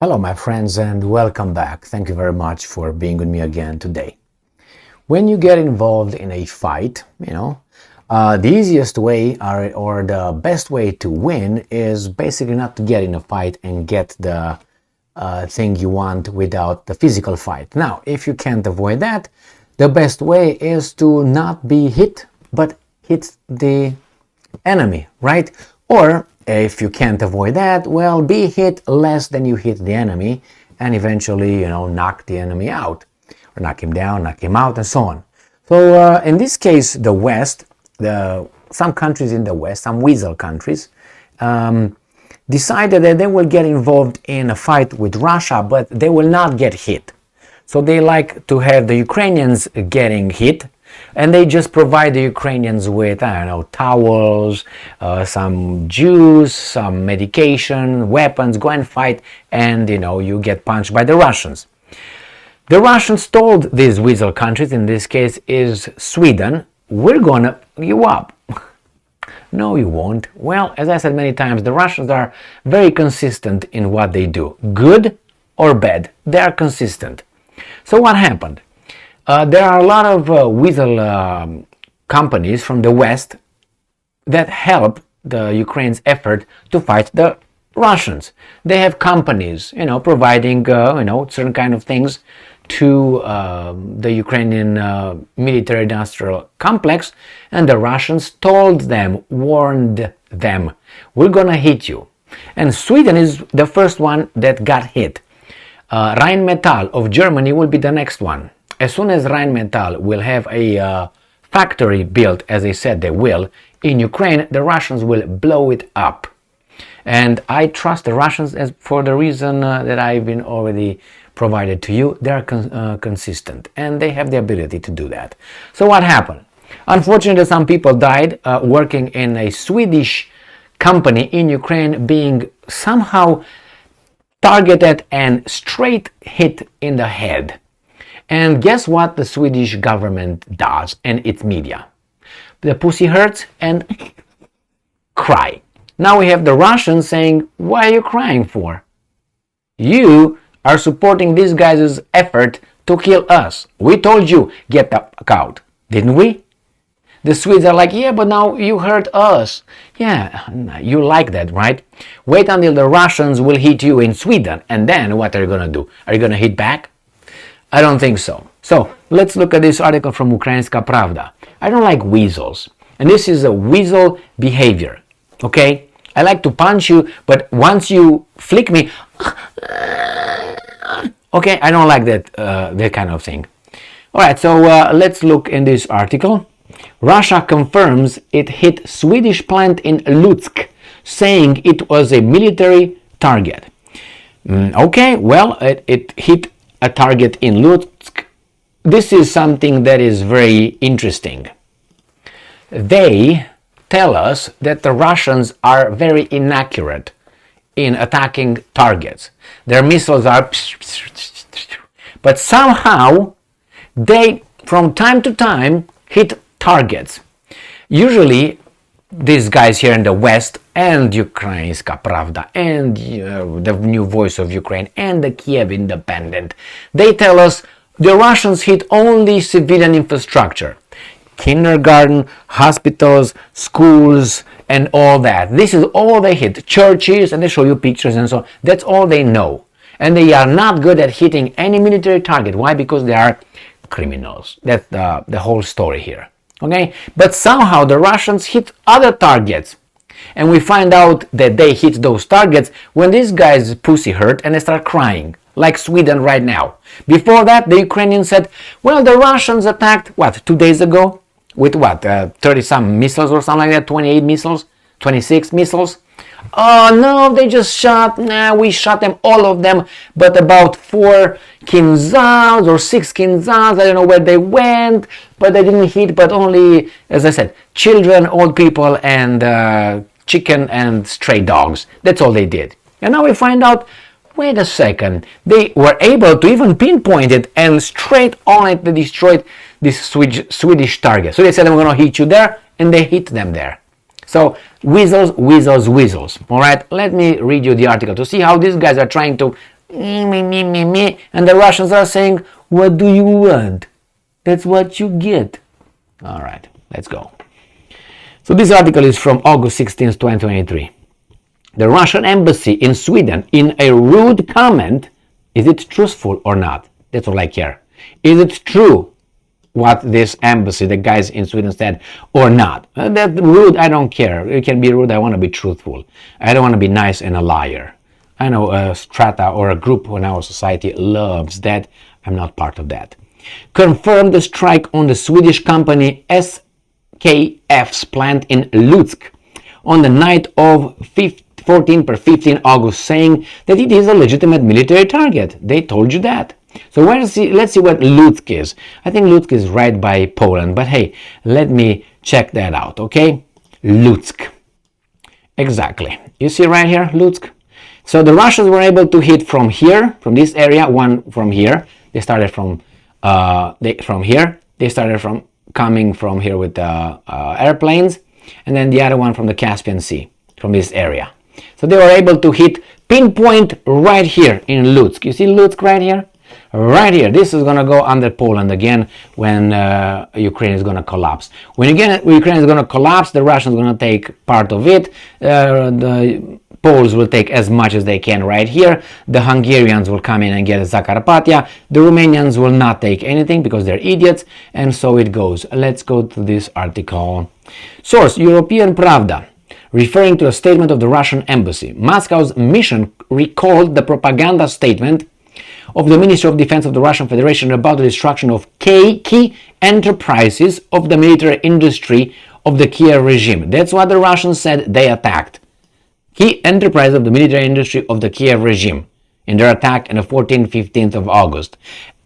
Hello, my friends, and welcome back. Thank you very much for being with me again today. When you get involved in a fight, the easiest way or the best way to win is basically not to get in a fight and get the thing you want without the physical fight. Now, if you can't avoid that, the best way is to not be hit, but hit the enemy, right? Or if you can't avoid that, well, be hit less than you hit the enemy and eventually, knock the enemy out or knock him down, knock him out, and so on. So in this case, the West, some countries in the West, some weasel countries, decided that they will get involved in a fight with Russia, but they will not get hit. So they like to have the Ukrainians getting hit, and they just provide the Ukrainians with, towels, some juice, some medication, weapons, go and fight, and, you get punched by the Russians. The Russians told these weasel countries, in this case is Sweden, we're gonna you up. No, you won't. Well, as I said many times, the Russians are very consistent in what they do. Good or bad, they are consistent. So what happened? There are a lot of weasel companies from the West that help the Ukraine's effort to fight the Russians. They have companies, providing, certain kind of things to the Ukrainian military-industrial complex, and the Russians told them, warned them, we're gonna hit you. And Sweden is the first one that got hit. Rheinmetall of Germany will be the next one. As soon as Rheinmetall will have a factory built, as they said they will, in Ukraine, the Russians will blow it up. And I trust the Russians for the reason that I've been already provided to you. They are consistent and they have the ability to do that. So what happened? Unfortunately, some people died working in a Swedish company in Ukraine, being somehow targeted and straight hit in the head. And guess what the Swedish government does and its media? The pussy hurts and cry. Now we have the Russians saying, what are you crying for? You are supporting these guys' effort to kill us. We told you, get the fuck out. Didn't we? The Swedes are like, yeah, but now you hurt us. Yeah, you like that, right? Wait until the Russians will hit you in Sweden, and then what are you going to do? Are you going to hit back? I don't think so. So let's look at this article from Ukrainska Pravda. I don't like weasels. And this is a weasel behavior. Okay? I like to punch you, but once you flick me, okay, I don't like that kind of thing. Alright, so let's look in this article. Russia confirms it hit Swedish plant in Lutsk, saying it was a military target. Okay, well, it hit a target in Lutsk. This is something that is very interesting. They tell us that the Russians are very inaccurate in attacking targets. Their missiles are, but somehow they, from time to time, hit targets. Usually, these guys here in the West and Ukrainska Pravda and the New Voice of Ukraine and the Kiev Independent, they tell us the Russians hit only civilian infrastructure. Kindergarten, hospitals, schools, and all that. This is all they hit. Churches, and they show you pictures and so on. That's all they know. And they are not good at hitting any military target. Why? Because they are criminals. That's the whole story here. Okay? But somehow the Russians hit other targets. And we find out that they hit those targets when these guys' pussy hurt and they start crying. Like Sweden right now. Before that, the Ukrainians said, well, the Russians attacked, 2 days ago? With 30-some missiles or something like that? 28 missiles? 26 missiles? Oh, no, they just shot, we shot them, all of them, but about 4 Kinzals or 6 Kinzals, I don't know where they went, but they didn't hit, but only, as I said, children, old people, and chicken and stray dogs. That's all they did. And now we find out, wait a second, they were able to even pinpoint it and straight on it they destroyed this Swedish target. So they said, I'm going to hit you there, and they hit them there. So weasels, weasels, weasels. All right, let me read you the article to see how these guys are trying to me, me, me, me. And the Russians are saying, what do you want? That's what you get. All right, let's go. So this article is from August 16th, 2023. The Russian embassy in Sweden, in a rude comment, is it truthful or not? That's all I care. Is it true what this embassy, the guys in Sweden said, or not? That rude, I don't care. You can be rude, I want to be truthful. I don't want to be nice and a liar. I know a strata or a group in our society loves that. I'm not part of that. Confirmed the strike on the Swedish company SKF's plant in Lutsk on the night of 15 August, saying that it is a legitimate military target. They told you that. So let's see what Lutsk is. I think Lutsk is right by Poland, but hey, let me check that out, okay? Lutsk. Exactly. You see right here, Lutsk? So the Russians were able to hit from here, from this area, one from here. They started from here. They started from coming from here with airplanes, and then the other one from the Caspian Sea, from this area. So they were able to hit pinpoint right here in Lutsk. You see Lutsk right here? Right here. This is going to go under Poland again when Ukraine is going to collapse. When Ukraine is going to collapse, the Russians are going to take part of it. The Poles will take as much as they can right here. The Hungarians will come in and get Zakarpattia. The Romanians will not take anything because they're idiots. And so it goes. Let's go to this article. Source, European Pravda. Referring to a statement of the Russian embassy, Moscow's mission recalled the propaganda statement of the Ministry of Defense of the Russian Federation about the destruction of key enterprises of the military industry of the Kiev regime. That's what the Russians said they attacked. Key enterprise of the military industry of the Kiev regime in their attack on the 14th, 15th of August.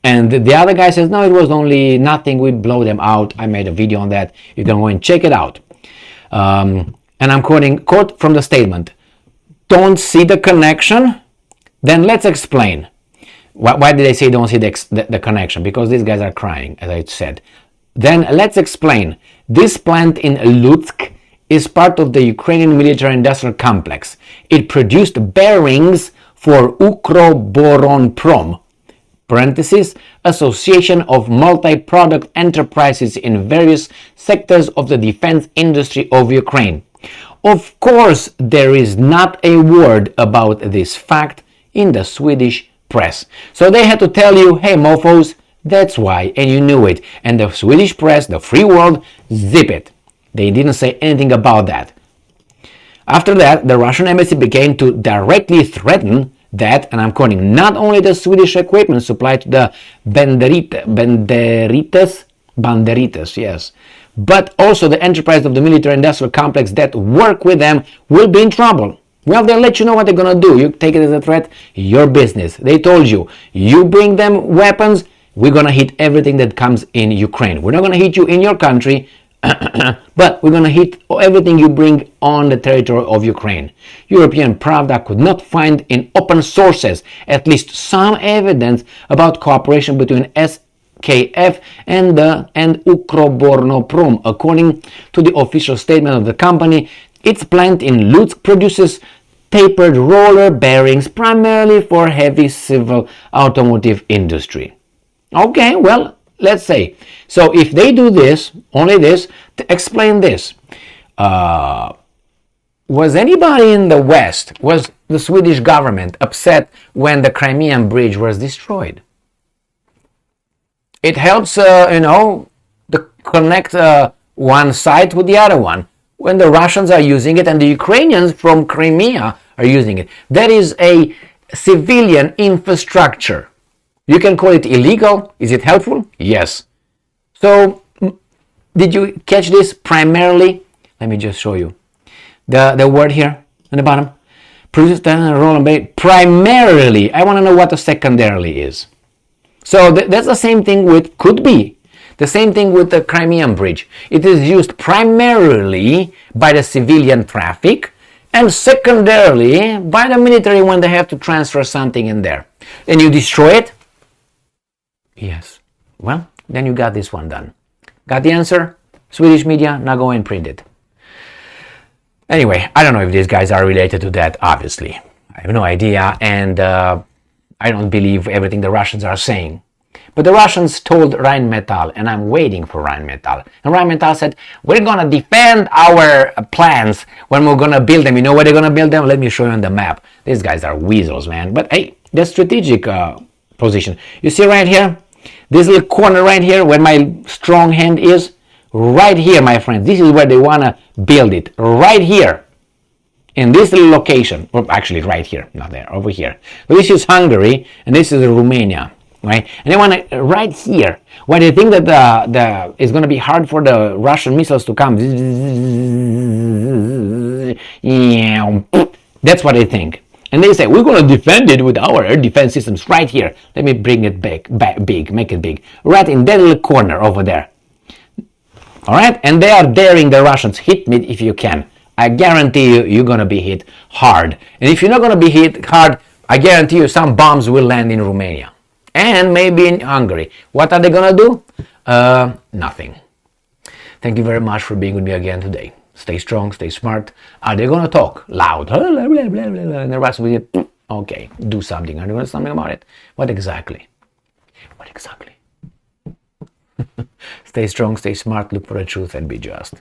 And the other guy says, no, it was only nothing, we blow them out. I made a video on that. You can go and check it out. And I'm quote from the statement. Don't see the connection? Then let's explain. Why did I say don't see the connection? Because these guys are crying, as I said. Then let's explain. This plant in Lutsk is part of the Ukrainian military-industrial complex. It produced bearings for Ukroboronprom, parenthesis, Association of Multi-Product Enterprises in various sectors of the defense industry of Ukraine. Of course, there is not a word about this fact in the Swedish press. So they had to tell you, hey mofos, that's why, and you knew it. And the Swedish press, the free world, zip it. They didn't say anything about that. After that, the Russian embassy began to directly threaten that, and I'm quoting, not only the Swedish equipment supplied to the Banderitas, yes, but also the enterprise of the military-industrial complex that work with them will be in trouble. Well, they'll let you know what they're going to do. You take it as a threat, your business. They told you, you bring them weapons, we're going to hit everything that comes in Ukraine. We're not going to hit you in your country, but we're going to hit everything you bring on the territory of Ukraine. European Pravda could not find in open sources at least some evidence about cooperation between SKF and Ukroboronprom. According to the official statement of the company, its plant in Lutsk produces tapered roller bearings primarily for heavy civil automotive industry. Okay, well, let's say. So if they do this, only this, to explain this. Was anybody in the West, was the Swedish government upset when the Crimean Bridge was destroyed? It helps, to connect one side with the other one. When the Russians are using it and the Ukrainians from Crimea are using it. That is a civilian infrastructure. You can call it illegal. Is it helpful? Yes. So, did you catch this primarily? Let me just show you. The word here on the bottom. Primarily. I want to know what the secondarily is. So that's the same thing with could be. The same thing with the Crimean Bridge. It is used primarily by the civilian traffic and secondarily by the military when they have to transfer something in there. And you destroy it? Yes. Well, then you got this one done. Got the answer? Swedish media, now go and print it. Anyway, I don't know if these guys are related to that, obviously. I have no idea, and I don't believe everything the Russians are saying. But the Russians told Rheinmetall, and I'm waiting for Rheinmetall. And Rheinmetall said, we're going to defend our plans when we're going to build them. You know where they're going to build them? Let me show you on the map. These guys are weasels, man. But hey, the strategic position. You see right here? This little corner right here where my strong hand is? Right here, my friends. This is where they want to build it. Right here. In this little location. Or actually right here. Not there. Over here. So this is Hungary and this is Romania. Right, and they want to right here, where they think that it's going to be hard for the Russian missiles to come. That's what they think, and they say we're going to defend it with our air defense systems right here. Let me bring it big, make it big, right in that little corner over there. All right, and they are daring the Russians, hit me if you can. I guarantee you, you're going to be hit hard, and if you're not going to be hit hard, I guarantee you some bombs will land in Romania. And maybe in Hungary. What are they gonna do? Nothing. Thank you very much for being with me again today. Stay strong, stay smart. Are they gonna talk loud? And the rest will be, okay, do something. Are they gonna do something about it? What exactly? What exactly? Stay strong, stay smart, look for the truth and be just.